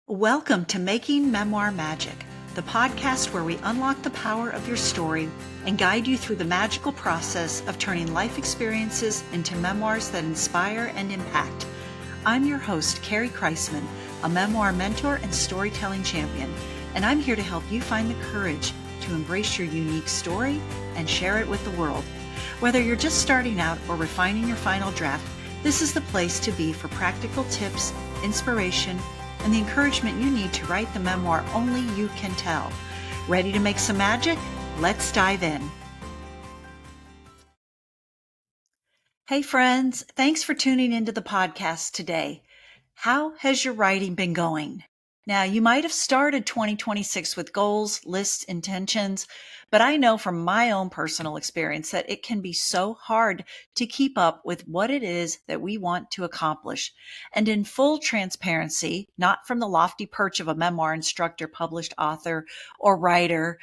Welcome to Making Memoir Magic, the podcast where we unlock the power of your story and guide you through the magical process of turning life experiences into memoirs that inspire and impact. I'm your host, Carrie Kreisman, a memoir mentor and storytelling champion, and I'm here to help you find the courage to embrace your unique story and share it with the world. Whether you're just starting out or refining your final draft, this is the place to be for practical tips, inspiration, and the encouragement you need to write the memoir only you can tell. Ready to make some magic? Let's dive in. Hey friends, thanks for tuning into the podcast today. How has your writing been going? Now, you might have started 2026 with goals, lists, intentions, but I know from my own personal experience that it can be so hard to keep up with what it is that we want to accomplish. And in full transparency, not from the lofty perch of a memoir instructor, published author, or writer,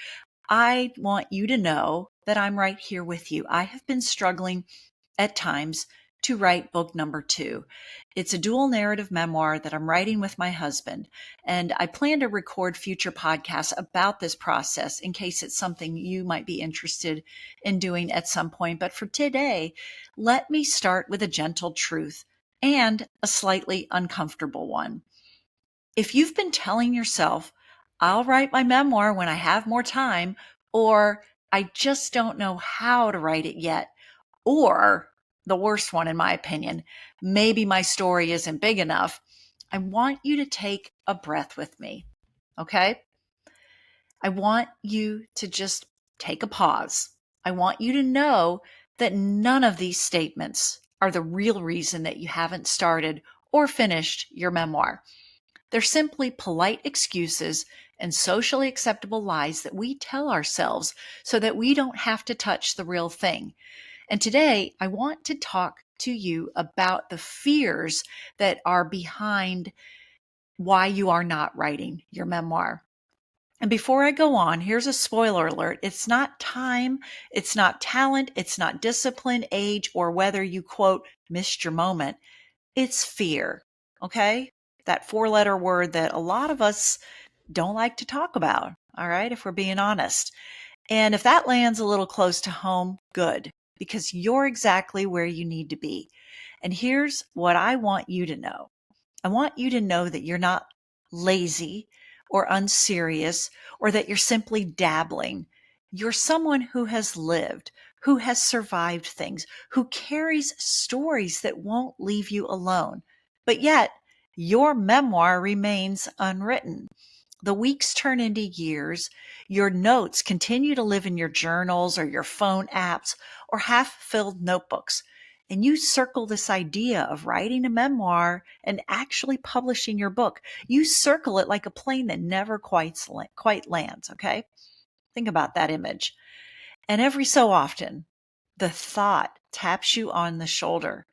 I want you to know that I'm right here with you. I have been struggling at times to write book number 2. It's a dual narrative memoir that I'm writing with my husband, and I plan to record future podcasts about this process in case it's something you might be interested in doing at some point. But for today, let me start with a gentle truth and a slightly uncomfortable one. If you've been telling yourself, I'll write my memoir when I have more time, or I just don't know how to write it yet, or the worst one, in my opinion, maybe my story isn't big enough, I want you to take a breath with me, okay? I want you to just take a pause. I want you to know that none of these statements are the real reason that you haven't started or finished your memoir. They're simply polite excuses and socially acceptable lies that we tell ourselves so that we don't have to touch the real thing. And today, I want to talk to you about the fears that are behind why you are not writing your memoir. And before I go on, here's a spoiler alert. It's not time, it's not talent, it's not discipline, age, or whether you, quote, missed your moment. It's fear, okay? That 4-letter word that a lot of us don't like to talk about, all right, if we're being honest. And if that lands a little close to home, good, because you're exactly where you need to be. And here's what I want you to know. I want you to know that you're not lazy or unserious or that you're simply dabbling. You're someone who has lived, who has survived things, who carries stories that won't leave you alone. But yet, your memoir remains unwritten. The weeks turn into years. Your notes continue to live in your journals or your phone apps or half-filled notebooks. And you circle this idea of writing a memoir and actually publishing your book. You circle it like a plane that never quite lands, okay? Think about that image. And every so often, the thought taps you on the shoulder.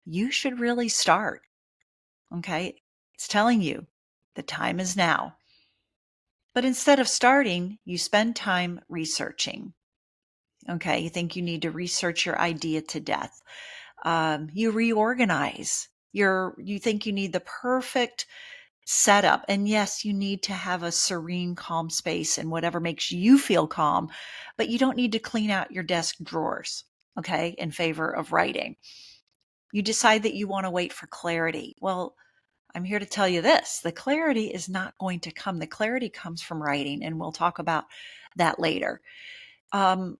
You should really start, okay? It's telling you the time is now. But instead of starting, you spend time researching. Okay, you think you need to research your idea to death. You reorganize. You think you need the perfect setup. And yes, you need to have a serene, calm space and whatever makes you feel calm, but you don't need to clean out your desk drawers, okay, in favor of writing. You decide that you want to wait for clarity. Well, I'm here to tell you this. The clarity is not going to come. The clarity comes from writing, and we'll talk about that later. Um,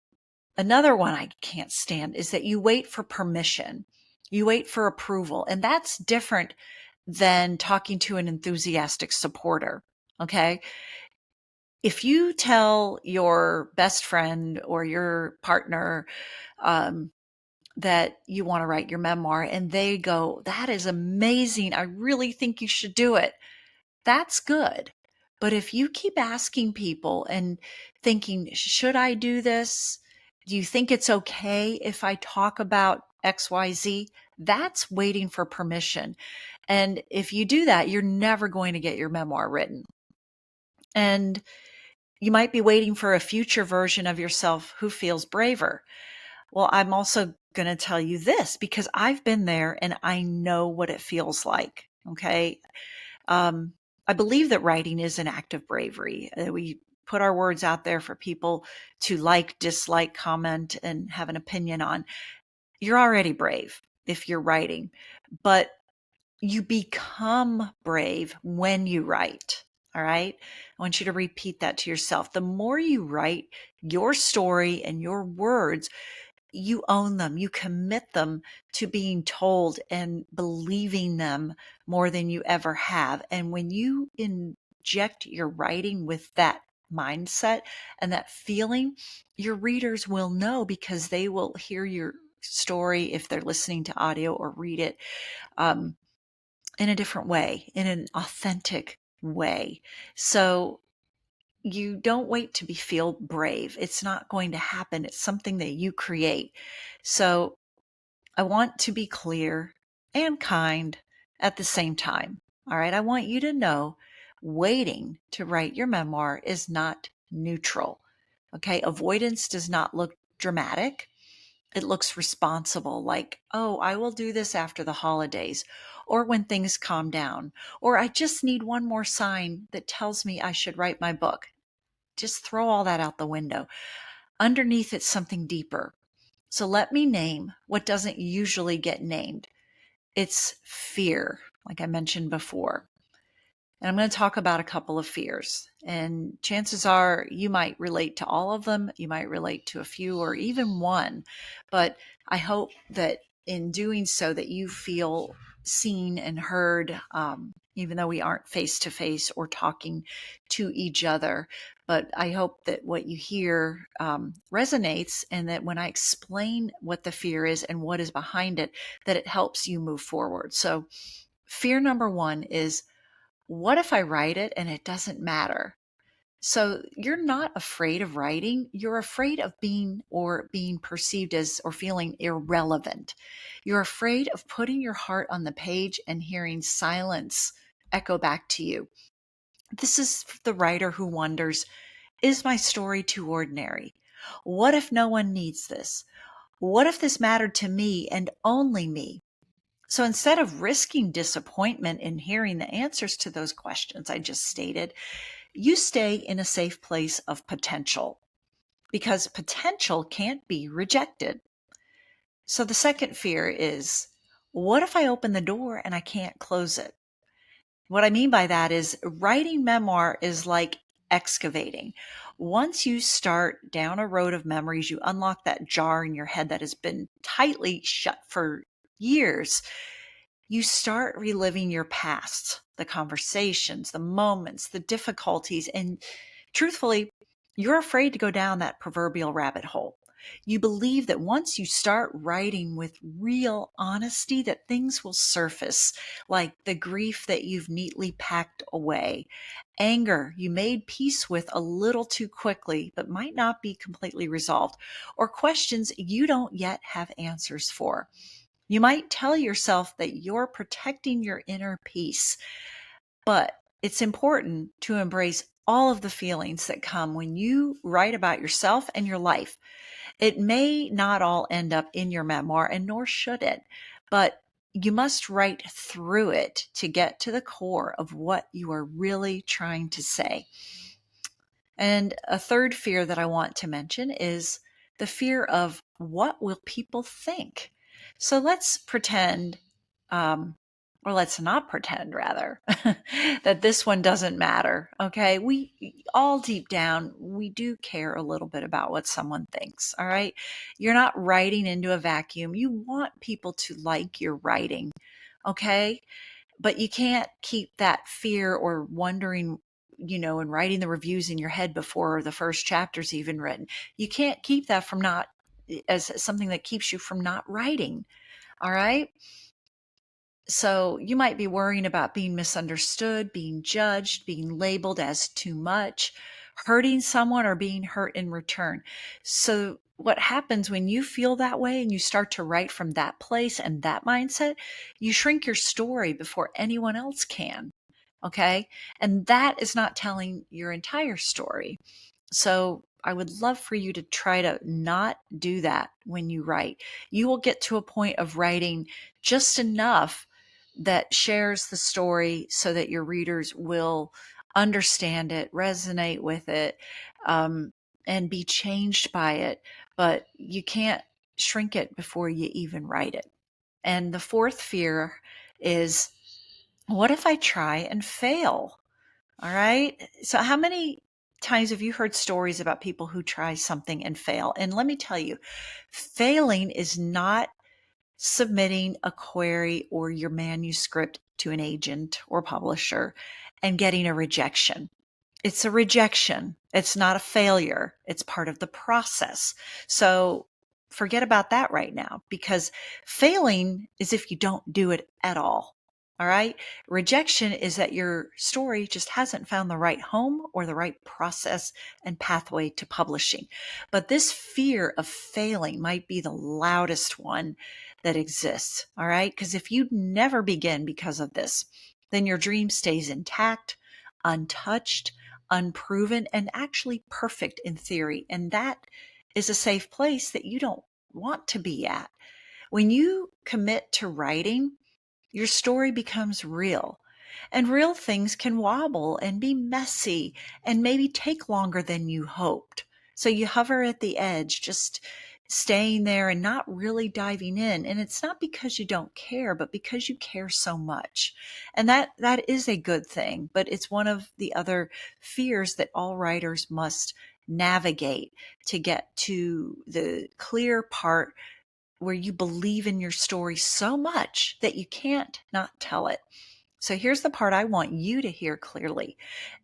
Another one I can't stand is that you wait for permission. You wait for approval, and that's different than talking to an enthusiastic supporter, okay? If you tell your best friend or your partner, um, that you want to write your memoir and they go, that is amazing. I really think you should do it. That's good. But if you keep asking people and thinking, should I do this? Do you think it's okay if I talk about XYZ? That's waiting for permission. And if you do that, you're never going to get your memoir written. And you might be waiting for a future version of yourself who feels braver. Well, I'm also going to tell you this because I've been there and I know what it feels like. Okay. I believe that writing is an act of bravery. We put our words out there for people to like, dislike, comment, and have an opinion on. You're already brave if you're writing, but you become brave when you write. All right. I want you to repeat that to yourself. The more you write your story and your words, you own them, you commit them to being told and believing them more than you ever have. And when you inject your writing with that mindset and that feeling, your readers will know because they will hear your story if they're listening to audio or read it um, in a different way, in an authentic way. So you don't wait to be feel brave. It's not going to happen. It's something that you create. So I want to be clear and kind at the same time. All right. I want you to know waiting to write your memoir is not neutral. Okay. Avoidance does not look dramatic. It looks responsible, like, oh, I will do this after the holidays or when things calm down, or I just need one more sign that tells me I should write my book. Just throw all that out the window. Underneath it's something deeper. So let me name what doesn't usually get named. It's fear, like I mentioned before. And I'm going to talk about a couple of fears. And chances are you might relate to all of them. You might relate to a few or even one. But I hope that in doing so that you feel seen and heard, even though we aren't face to face or talking to each other. But I hope that what you hear resonates, and that when I explain what the fear is and what is behind it, that it helps you move forward. So fear number one is, what if I write it and it doesn't matter? So you're not afraid of writing. You're afraid of being perceived as or feeling irrelevant. You're afraid of putting your heart on the page and hearing silence echo back to you. This is the writer who wonders, is my story too ordinary? What if no one needs this? What if this mattered to me and only me? So instead of risking disappointment in hearing the answers to those questions I just stated, you stay in a safe place of potential, because potential can't be rejected. So the second fear is, what if I open the door and I can't close it? What I mean by that is writing memoir is like excavating. Once you start down a road of memories, you unlock that jar in your head that has been tightly shut for years. You start reliving your past, the conversations, the moments, the difficulties, and truthfully, you're afraid to go down that proverbial rabbit hole. You believe that once you start writing with real honesty, that things will surface, like the grief that you've neatly packed away, anger you made peace with a little too quickly but might not be completely resolved, or questions you don't yet have answers for. You might tell yourself that you're protecting your inner peace, but it's important to embrace all of the feelings that come when you write about yourself and your life. It may not all end up in your memoir, and nor should it, but you must write through it to get to the core of what you are really trying to say. And a third fear that I want to mention is the fear of, what will people think? So let's pretend, or let's not pretend rather, that this one doesn't matter. Okay. We all deep down, we do care a little bit about what someone thinks. All right. You're not writing into a vacuum. You want people to like your writing. Okay. But you can't keep that fear or wondering, and writing the reviews in your head before the first chapter's even written. You can't keep that from not as something that keeps you from not writing. All right. So you might be worrying about being misunderstood, being judged, being labeled as too much, hurting someone, or being hurt in return. So what happens when you feel that way and you start to write from that place and that mindset, you shrink your story before anyone else can. Okay. And that is not telling your entire story. So I would love for you to try to not do that when you write. You will get to a point of writing just enough that shares the story so that your readers will understand it, resonate with it, and be changed by it. But you can't shrink it before you even write it. And the fourth fear is, what if I try and fail? All right. So, how many times have you heard stories about people who try something and fail? And let me tell you, failing is not submitting a query or your manuscript to an agent or publisher and getting a rejection. It's a rejection. It's not a failure. It's part of the process. So forget about that right now, because failing is if you don't do it at all. All right. Rejection is that your story just hasn't found the right home or the right process and pathway to publishing. But this fear of failing might be the loudest one that exists. All right. Because if you never begin because of this, then your dream stays intact, untouched, unproven, and actually perfect in theory. And that is a safe place that you don't want to be at. When you commit to writing, your story becomes real. And real things can wobble and be messy and maybe take longer than you hoped. So you hover at the edge, just staying there and not really diving in. And it's not because you don't care, but because you care so much. And that is a good thing, but it's one of the other fears that all writers must navigate to get to the clear part where you believe in your story so much that you can't not tell it. So here's the part I want you to hear clearly.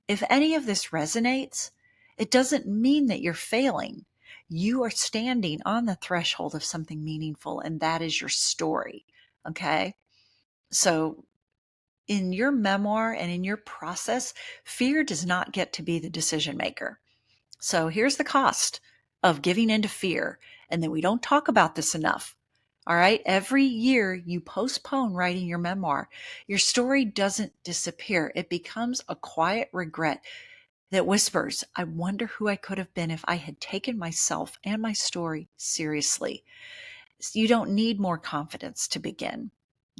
If any of this resonates, it doesn't mean that you're failing. You are standing on the threshold of something meaningful, and that is your story. Okay. So in your memoir and in your process, fear does not get to be the decision maker. So here's the cost of giving into fear. And then we don't talk about this enough. All right. Every year you postpone writing your memoir, your story doesn't disappear. It becomes a quiet regret that whispers, I wonder who I could have been if I had taken myself and my story seriously. So you don't need more confidence to begin.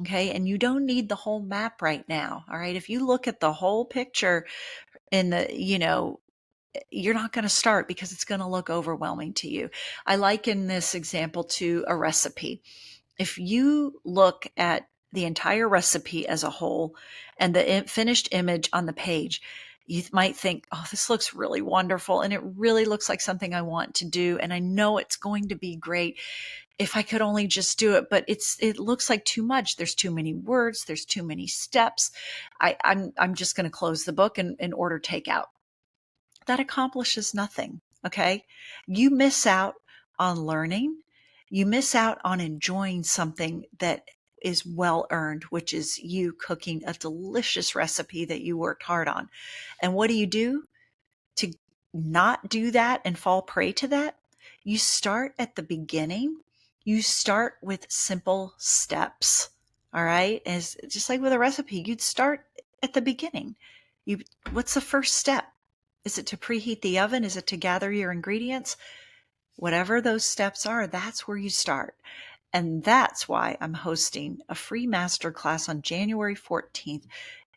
Okay. And you don't need the whole map right now. All right. If you look at the whole picture in the, you're not going to start because it's going to look overwhelming to you. I liken this example to a recipe. If you look at the entire recipe as a whole and the finished image on the page, you might think, oh, this looks really wonderful. And it really looks like something I want to do. And I know it's going to be great if I could only just do it, but it looks like too much. There's too many words. There's too many steps. I'm just going to close the book and order takeout. That accomplishes nothing. Okay. You miss out on learning. You miss out on enjoying something that is well earned, which is you cooking a delicious recipe that you worked hard on. And what do? To not do that and fall prey to that? You start at the beginning. You start with simple steps. All right. As just like with a recipe, you'd start at the beginning. What's the first step? Is it to preheat the oven? Is it to gather your ingredients? Whatever those steps are, that's where you start. And that's why I'm hosting a free masterclass on January 14th.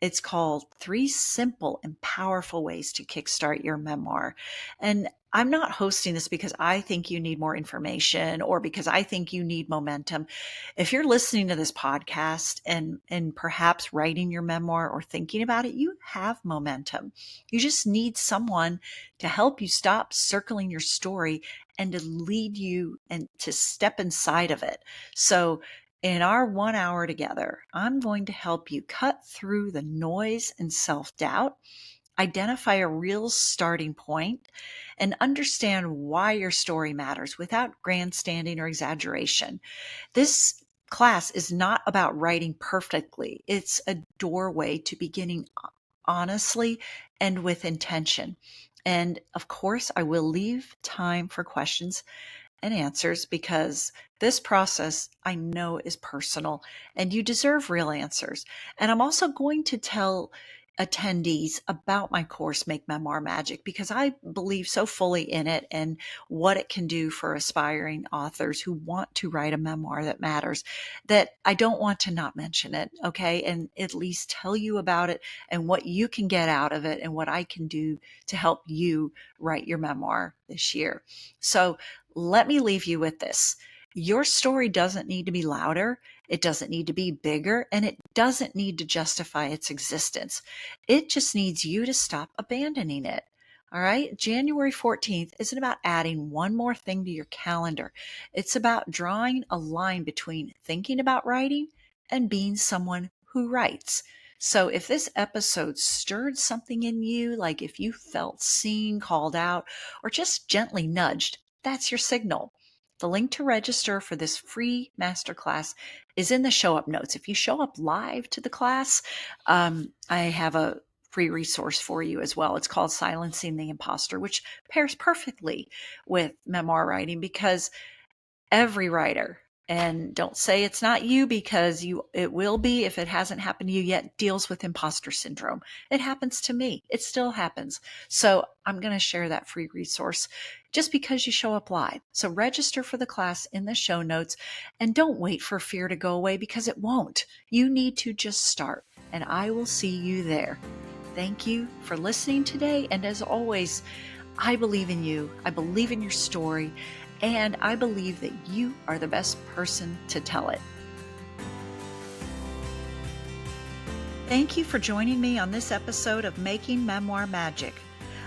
It's called 3 Simple and Powerful Ways to Kickstart Your Memoir. And I'm not hosting this because I think you need more information or because I think you need momentum. If you're listening to this podcast and perhaps writing your memoir or thinking about it, you have momentum. You just need someone to help you stop circling your story and to lead you and to step inside of it. So in our 1 hour together, I'm going to help you cut through the noise and self-doubt, identify a real starting point, and understand why your story matters without grandstanding or exaggeration. This class is not about writing perfectly. It's a doorway to beginning honestly and with intention. And of course, I will leave time for questions and answers because this process I know is personal and you deserve real answers. And I'm also going to tell attendees about my course, Make Memoir Magic, because I believe so fully in it and what it can do for aspiring authors who want to write a memoir that matters, that I don't want to not mention it, okay? And at least tell you about it and what you can get out of it and what I can do to help you write your memoir this year. So let me leave you with this. Your story doesn't need to be louder. It doesn't need to be bigger, and it doesn't need to justify its existence. It just needs you to stop abandoning it. All right. January 14th isn't about adding one more thing to your calendar. It's about drawing a line between thinking about writing and being someone who writes. So if this episode stirred something in you, like if you felt seen, called out, or just gently nudged, that's your signal. The link to register for this free masterclass is in the show up notes. If you show up live to the class, I have a free resource for you as well. It's called Silencing the Imposter, which pairs perfectly with memoir writing because every writer, and don't say it's not you because it will be if it hasn't happened to you yet, deals with imposter syndrome. It happens to me. It still happens. So I'm going to share that free resource just because you show up live. So register for the class in the show notes and don't wait for fear to go away because it won't. You need to just start, and I will see you there. Thank you for listening today. And as always, I believe in you. I believe in your story. And I believe that you are the best person to tell it. Thank you for joining me on this episode of Making Memoir Magic.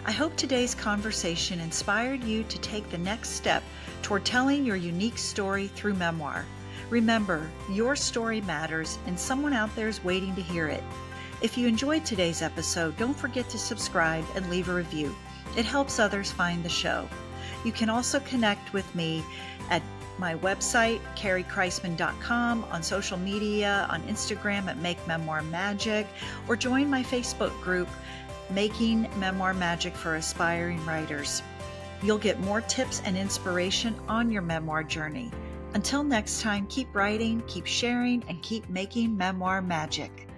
I hope today's conversation inspired you to take the next step toward telling your unique story through memoir. Remember, your story matters and someone out there is waiting to hear it. If you enjoyed today's episode, don't forget to subscribe and leave a review. It helps others find the show. You can also connect with me at my website, carriekreisman.com, on social media, on Instagram at Make Memoir Magic, or join my Facebook group, Making Memoir Magic for Aspiring Writers. You'll get more tips and inspiration on your memoir journey. Until next time, keep writing, keep sharing, and keep making memoir magic.